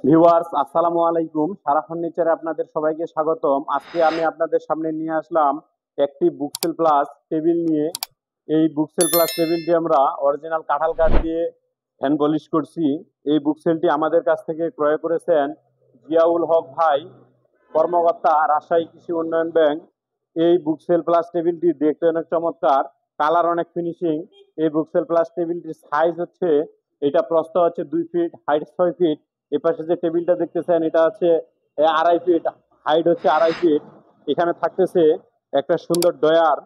Viewers, আসসালামু আলাইকুম। সারা ফার্নিচারে আপনাদের সবাইকে স্বাগতম। আজকে আমি আপনাদের সামনে নিয়ে আসলাম একটি বুকসেল প্লাস টেবিল নিয়ে। এই বুকসেল প্লাস টেবিলটি আমরা অরিজিনাল কাঁঠাল কাঠ দিয়ে হ্যান্ড পলিশ করছি। এই বুকসেলটি আমাদের কাছ থেকে ক্রয় করেছেন জিয়াউল হক ভাই, কর্মকর্তা, রাজশাহী কৃষি উন্নয়ন ব্যাংক। এই বুকসেল প্লাস টেবিলটি দেখতে অনেক চমৎকার, কালার অনেক ফিনিশিং। এই বুকসেল প্লাস টেবিলটির সাইজ হচ্ছে, এটা প্রস্থ হচ্ছে 2 ফিট, হাইট 6 ফিট। এপাশে যে টেবিলটা দেখতেছেন এটা হচ্ছে 2.5 ফিট, হাইট হচ্ছে 2.5 ফিট। এখানে থাকতেছে একটা সুন্দর ডয়ার।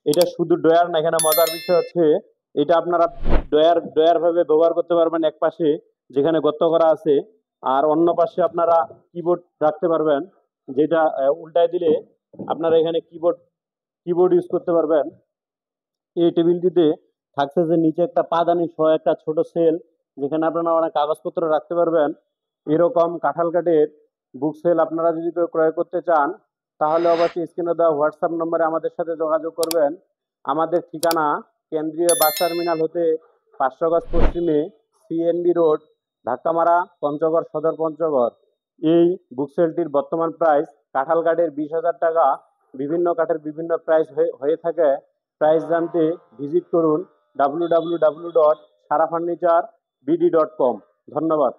এটা শুধু ডয়ার না, এখানে মজার বিষয় হচ্ছে এটা আপনারা ডয়ার ডয়ার ভাবে ব্যবহার করতে পারবেন। এক পাশে যেখানে গর্ত করা আছে, আর অন্য পাশে আপনারা কিবোর্ড রাখতে পারবেন, যেটা উল্টায় দিলে আপনারা এখানে কিবোর্ড কিবোর্ড ইউজ করতে পারবেন। এই টেবিলটিতে থাকছে যে নিচে একটা পাদানি সহ একটা ছোট সেল, যেখানে আপনারা অনেক কাগজপত্র রাখতে পারবেন। এরকম কাঁঠাল কাঠের বুক সেল আপনারা যদি কেউ ক্রয় করতে চান, তাহলে অবশ্যই স্ক্রিনে দেওয়া হোয়াটসঅ্যাপ নম্বরে আমাদের সাথে যোগাযোগ করবেন। আমাদের ঠিকানা কেন্দ্রীয় বাস টার্মিনাল হতে 500 গজ পশ্চিমে, সিএনবি রোড, ধাক্কামারা, পঞ্চগড় সদর, পঞ্চগড়। এই বুকসেলটির বর্তমান প্রাইস কাঁঠাল কাঠের 20,000 টাকা। বিভিন্ন কাঠের বিভিন্ন প্রাইস হয়ে থাকে। প্রাইস জানতে ভিজিট করুন www.sarafarnicharebd.com। ধন্যবাদ।